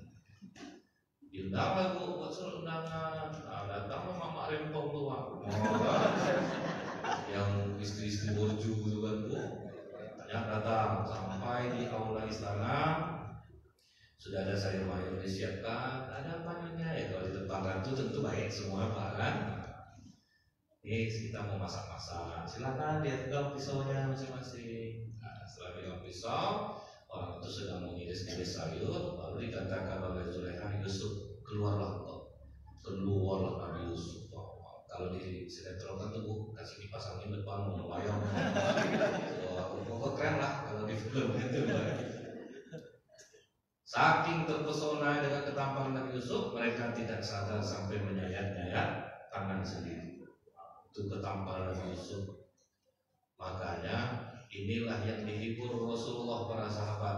Diundang lah Bu, buat surat undangan. Datang Mama Rempong tuh Pak. Yang istri-istri borju gitu kan Bu. Datang sampai di aula istana. Sudah ada sayur mayur disiapkan. Ada apa nyonya? Ya kalau di depan ratu tentu baik semua Pak kan. Ini kita mau masak-masak. Silakan dipegang pisaunya masing-masing. Setelah pegang pisau, orang itu sedang mengiris-iris sayur. Lalu dikatakan oleh Zulekha, Yusuf keluarlah Nabi Yusuf. Kalau di sinetron kan tuh kasih kipas angin depan mau melayang. Pokoknya keren lah kalau di film itu. Saking terpesona dengan ketampanan Nabi Yusuf, mereka tidak sadar sampai menyayat-nyayat tangan sendiri. Itu ketampanan Nabi Yusuf. Makanya inilah yang dihibur Rasulullah para sahabat.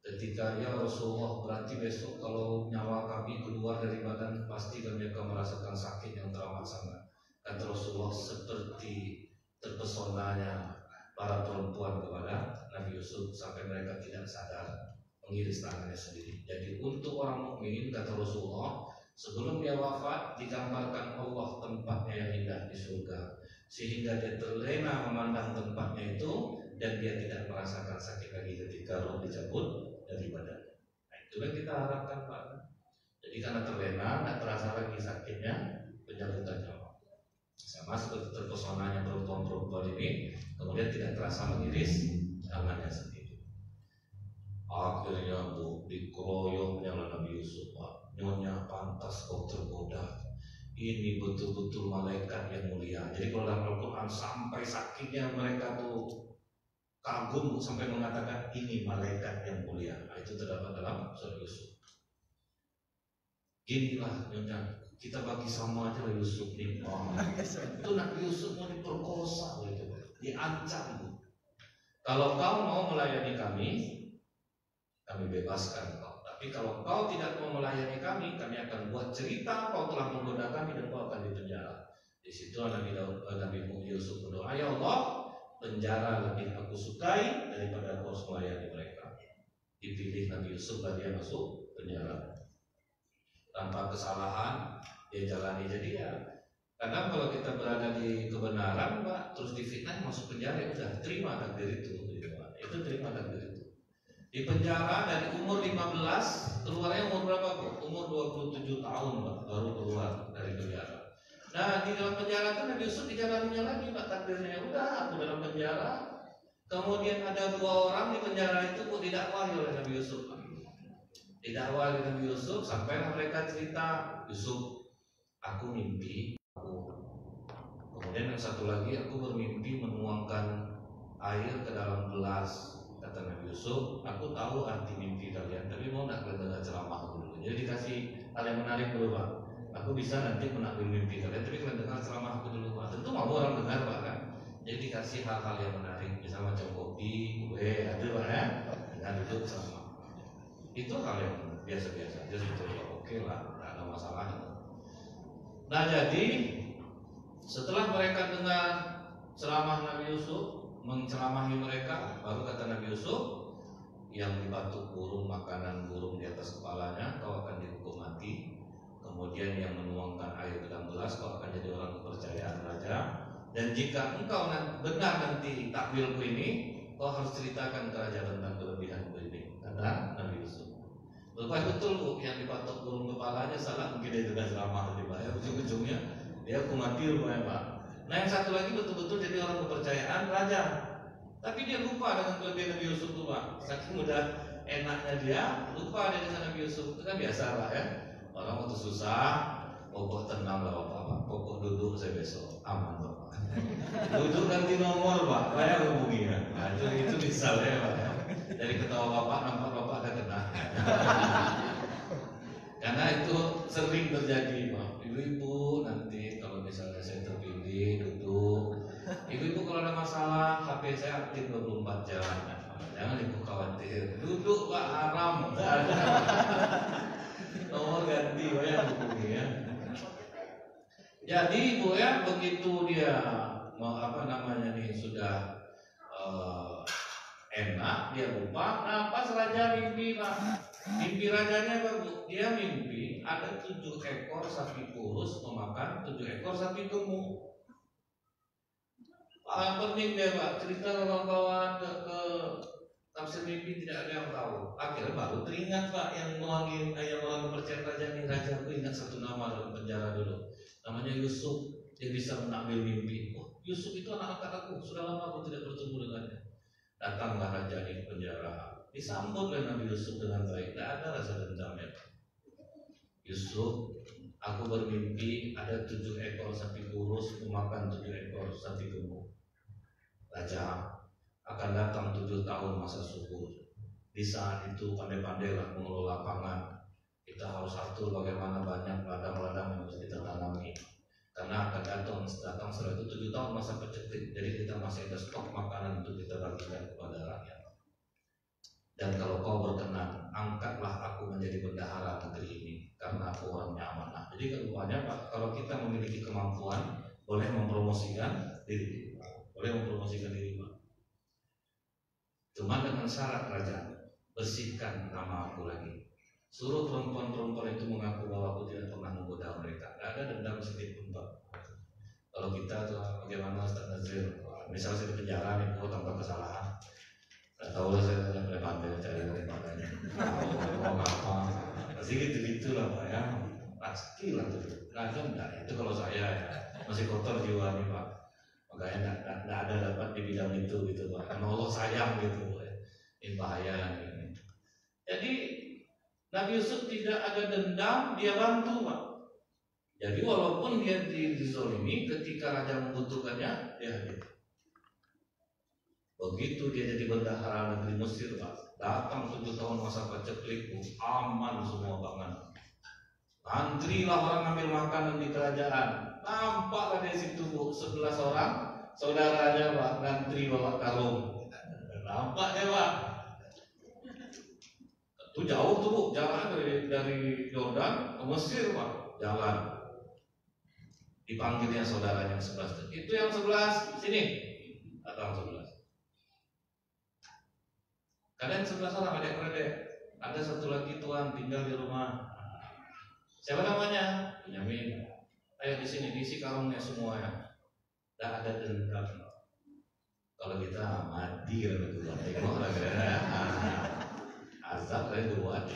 ketika ya Rasulullah, berarti besok kalau nyawa kami keluar dari badan pasti kami akan merasakan sakit yang teramat sangat. Kata Rasulullah, seperti terpesonanya para perempuan kepada Nabi Yusuf sampai mereka tidak sadar mengiris tangannya sendiri. Jadi untuk orang mukmin, kata Rasulullah, sebelum dia wafat digambarkan Allah tempatnya yang indah di surga, sehingga dia terlena memandang tempatnya itu dan dia tidak merasakan sakit lagi ketika roh dicabut dari badan. Nah, itu yang kita harapkan, Pak. Jadi karena terlena, tidak terasa lagi sakitnya pencabutan nyawa. Sama seperti terpesonanya perempuan-perempuan ini, kemudian tidak terasa mengiris tangannya sendiri. Akhirnya Bu, dikeroyoknya oleh Nabi Yusuf, Pak. Nyonya, pantas kau tergoda. Ini betul-betul malaikat yang mulia. Jadi kalau dalam Al-Quran sampai sakitnya mereka tuh kagum sampai mengatakan ini malaikat yang mulia. Nah, itu terdapat dalam surah Yusuf. Ginilah Nyonya, kita bagi sama aja lah Yusuf nih. Oh, itu Nabi Yusuf mau diperkosa gitu, diancam. Kalau kau mau melayani kami bebaskan kau. Tapi kalau kau tidak mau melayani kami akan buat cerita kau telah menggoda kami dan kau akan dipenjara. Di situ Nabi Yusuf berdoa, ya Allah, penjara lebih aku sukai daripada kau melayani mereka. Dipilih Nabi Yusuf dan dia masuk penjara. Tanpa kesalahan dia jalani. Jadi ya kadang kalau kita berada di kebenaran, Pak, terus difitnah masuk penjara, ya udah terima takdir itu. Itu terima takdir itu. Di penjara dari umur 15, keluarnya umur berapa, Bu? Umur 27 tahun, Pak, baru keluar dari penjara. Nah, di dalam penjara itu Nabi Yusuf dijalaninya lagi, Pak, takdirnya. Udah, aku dalam penjara. Kemudian ada 2 orang di penjara itu kok didakwahi oleh Nabi Yusuf, Pak. Didakwahi oleh Nabi Yusuf sampai mereka cerita, Yusuf, aku mimpi aku. Kemudian yang satu lagi, aku bermimpi menuangkan air ke dalam gelas. Kata Nabi Yusuf, aku tahu arti mimpi kalian, tapi mau nggak kalian dengar ceramah dulu? Jadi dikasih hal yang menarik dulu, Pak. Aku bisa nanti menakwil mimpi kalian, tapi kalian dengar ceramah aku dulu, Pak. Tentu mau orang dengar, Pak, kan? Jadi dikasih hal-hal yang menarik, bisa macam kopi, kue, ada, Pak, ya? Dengan duduk ceramah. Itu hal yang biasa-biasa aja sebetulnya, oke lah, nggak ada masalah. Nah, jadi setelah mereka dengar ceramah Nabi Yusuf, menceramahi mereka, baru kata Nabi Yusuf, yang dibatuk burung, makanan burung di atas kepalanya, kau akan dihukum mati. Kemudian yang menuangkan air ke dalam gelas, kau akan jadi orang kepercayaan raja. Dan jika engkau benar nanti takwilku ini, kau harus ceritakan ke raja tentang kelebihanku ini, kata Nabi Yusuf. Lepas betul, Bu, yang dipatok burung kepalanya salah, mungkin dia juga ceramah tadi, Pak. Ya, ujung-ujungnya dia hukum mati rupanya, Pak. Nah, yang satu lagi betul-betul jadi orang kepercayaan raja. Tapi dia lupa dengan kelebihan Nabi Yusuf itu, Pak. Saking udah enaknya dia, lupa dia dengan Nabi Yusuf. Itu kan biasa, Pak, ya. Orang waktu susah, pokok tenang lah Bapak, pokok duduk saya besok, aman Bapak. Duduk ganti nomor, Pak, saya hubungi ya. Nah, itu misalnya, Pak. Dari ketawa Bapak, nampak Bapak ada kena. Karena itu sering terjadi, Pak. Ibu-ibu nanti kalau misalnya saya terpilih duduk, ibu-ibu kalau ada masalah HP saya aktif 24 jam. Jangan ibu khawatir. Duduk Pak, haram. Nomor ganti ya hubungi ya. Jadi Ibu ya, begitu dia sudah enak, dia lupa. Nah, pas raja mimpi, Pak. Mimpi rajanya apa, Bu? Dia mimpi ada 7 ekor sapi kurus memakan 7 ekor sapi gemuk. Penting dia, Pak. Cerita kawan-kawan ke tafsir mimpi tidak ada yang tahu. Akhirnya baru teringat, Pak, yang nuangin yang orang kepercayaan raja nih. Raja, aku ingat satu nama dalam penjara dulu. Namanya Yusuf. Dia bisa menambil mimpi. Oh, Yusuf itu anak angkat aku. Sudah lama aku tidak bertemu dengannya. Datanglah raja di penjara. Disambut oleh Nabi Yusuf dengan baik. Tidak ada rasa dendamnya. Yusuf, aku bermimpi ada 7 ekor sapi kurus memakan 7 ekor sapi gemuk. Raja, akan datang 7 tahun masa subur. Di saat itu pandai-pandailah mengelola pangan. Kita harus atur bagaimana banyak ladang-ladang yang harus kita tanami. Karena akan datang setelah itu 7 tahun masa paceklik. Jadi kita masih ada stok makanan untuk kita bagikan kepada rakyat. Dan kalau kau berkenan, angkatlah aku menjadi bendahara negeri ini, karena aku orangnya amanah. Jadi rupanya Pak, kalau kita memiliki kemampuan, boleh mempromosikan diri, boleh mempromosikan diri Pak. Cuma dengan syarat kerajaan, bersihkan nama aku lagi. Suruh perempuan-perempuan itu mengaku bahwa aku tidak pernah menggoda mereka. Tidak ada dendam sedikit pun Pak. Kalau kita tuh bagaimana Ustaz Nazir, misalnya saya di penjara nih, tanpa kesalahan. Tidak tahu lah saya tidak boleh pandai cari daripadanya. Mau apa? Pasti gitu-gitu lah Pak ya. Pasti lah tuh. Kadang enggak. Itu kalau saya ya masih kotor jiwa nih Pak. Makanya tidak ada dapat di bidang itu gitu Pak. Karena Allah sayang gitu Pak. Ini bahaya ini. Jadi Nabi Yusuf tidak ada dendam, dia bantu Pak. Jadi walaupun dia dizolimi, ketika raja membutuhkannya, dia hadir. Begitu dia jadi bendahara negeri Mesir Pak, datang 7 tahun masa paceklik, aman semua pangan. Antrilah orang ambil makanan di kerajaan. Nampaklah dari situ 11 orang saudaranya Pak, ngantri bawa karung. Nampak ya Pak. Itu jauh tuh Bu, jalan dari Yordan ke Mesir Pak, jalan. Dipanggilnya saudaranya yang 11. Itu yang 11 sini, datang 11. Kalian 11 orang adik-adik, ada satu lagi tuan tinggal di rumah. Siapa namanya? Benyamin. Ayo di sini diisi karungnya semua ya. Tidak ada dendam. Kalau kita mati kan itu tengok lah azab kayak buat.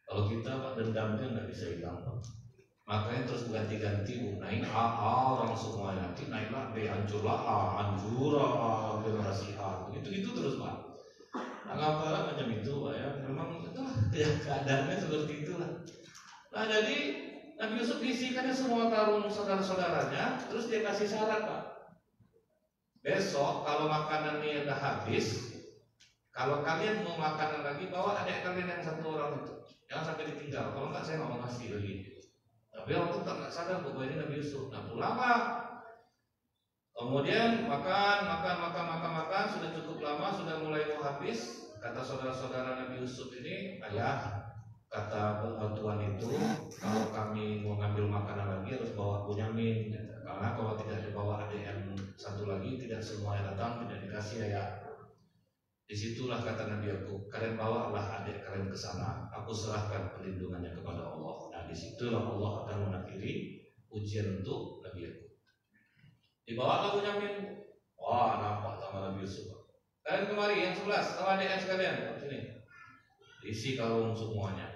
Kalau kita Pak dendamnya nggak bisa hilang Pak. Makanya terus ganti-ganti Bu, naik A orang semua nanti naiklah B, hancurlah A, hancurlah generasi A, gitu terus Pak. Ngapalah macam itu Pak ya, memang itulah ya, keadaannya seperti itulah. Nah jadi Nabi Yusuf diisikannya semua karung saudara-saudaranya, terus dia kasih syarat Pak. Besok kalau makanannya udah habis, kalau kalian mau makanan lagi, bawa adik kalian yang 1 orang itu, jangan sampai ditinggal. Kalau enggak saya nggak mau kasih lagi. Tapi orang itu tak sadar bahwa ini Nabi Yusuf. Nah pulanglah. Kemudian makan, sudah cukup lama, sudah mulai mau habis. Kata saudara-saudara Nabi Yusuf ini, ayah, kata tuan itu, kalau kami mau ngambil makanan lagi harus bawa Bunyamin. Karena kalau tidak dibawa adik yang 1 lagi, tidak semua yang datang, tidak dikasih ayah. Disitulah kata Nabi Yakub, kalian bawalah adik kalian ke sana, aku serahkan perlindungannya kepada Allah. Nah disitulah Allah akan mengakhiri ujian untuk Nabi Yakub. Dibawalah Bunyamin. Wah nampak sama Nabi Yusuf. Kalian kemari yang 11 sama adik sekalian sini. Isi karung semuanya.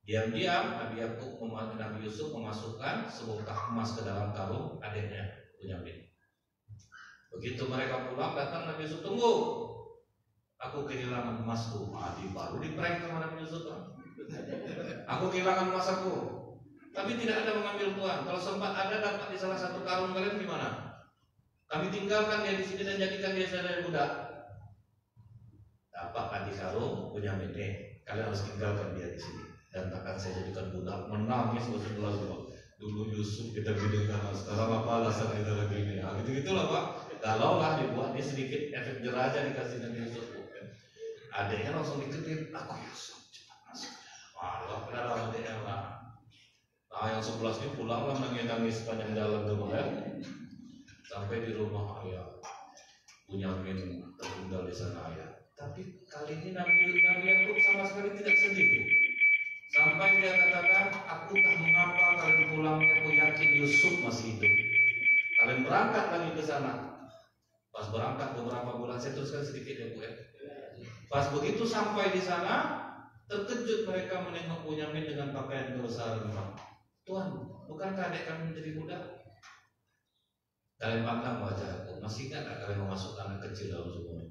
Diam-diam Nabi Yakub Nabi Yusuf memasukkan sebongkah emas ke dalam karung adiknya Bunyamin. Begitu mereka pulang datang Nabi Yusuf, tunggu. Aku kehilangan emasku. Baru diprank sama Nabi Yusuf. Aku kehilangan emas aku. Tapi tidak ada mengambil Tuhan. Kalau sempat ada dapat di salah satu karung kalian gimana? Kami tinggalkan dia di sini dan jadikan dia saudara budak. Dapat di karung Bunyamin, kalian harus tinggalkan dia di sini dan takkan saya jadikan budak. Menangis Rasulullah SAW. Dulu Yusuf kita bidangkan, sekarang apa alasan kita lagi ini? Nah, gitu-gitulah Pak. Kalau lah dibuat dia sedikit efek jeraja dikasih Nabi Yusuf. Adiknya langsung diketir, aku Yusuf cepat masuk. Wah, kenapa adiknya lah? Nah, yang 11 ini pulanglah nangis sepanjang jalan tuh ya. Sampai di rumah ayah, Bunyamin tertinggal di sana ayah. Tapi kali ini Nabi Yakub sama sekali tidak sedih. Sampai dia katakan, aku tak mengapa kalian pulangnya, aku yakin Yusuf masih hidup. Kalian berangkat lagi ke sana. Pas berangkat beberapa bulan, saya teruskan sedikit ya Bu ya. Pas begitu sampai di sana, terkejut mereka menengok Bunyamin dengan pakaian kebesaran. Tuhan, bukankah adik kami menjadi budak? Kalian pandang wajahku, masih ingat kalian memasukkan anak kecil dalam semuanya?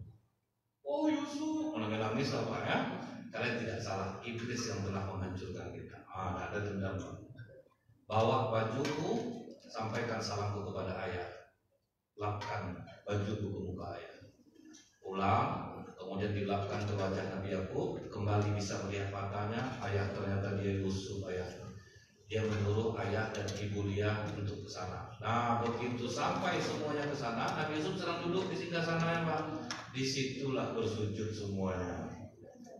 Oh Yusuf, menangis lah Pak ya. Kalian tidak salah, iblis yang telah menghancurkan kita. Tidak ada dendam. Bawa bajuku, sampaikan salamku kepada ayah. Lapkan bajuku ke muka ayah. Pulang, kemudian dilapkan ke wajah Nabi Yakub, kembali bisa melihat matanya. Ayah ternyata dia Yusuf ayah. Dia menyuruh ayah dan ibu Lia untuk ke sana. Nah, begitu sampai semuanya ke sana, Nabi Yusuf sedang duduk di singgah sana ya Pak. Disitulah bersujud semuanya.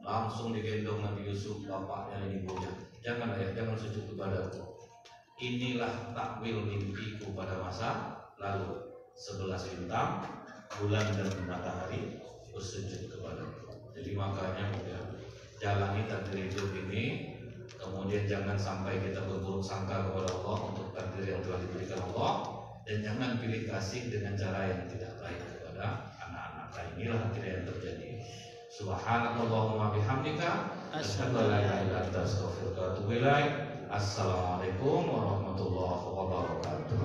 langsung digendong Nabi Yusuf bapaknya dan ibunya. Jangan ayah, jangan sujud kepadaku. Inilah takwil mimpiku pada masa lalu. 11 bintang, bulan dan matahari bersujud kepadaku. Jadi makanya ya, jalani takdir hidup ini. Kemudian jangan sampai kita berburuk sangka kepada Allah untuk takdir yang telah diberikan Allah, dan jangan pilih kasih dengan cara yang tidak baik kepada anak-anak. Nah, inilah akhirnya yang terjadi. Subhanallahumma bihamdika asyhadu an la ilaha illa anta astaghfiruka wa atubu ilaik. Assalamualaikum warahmatullahi wabarakatuh.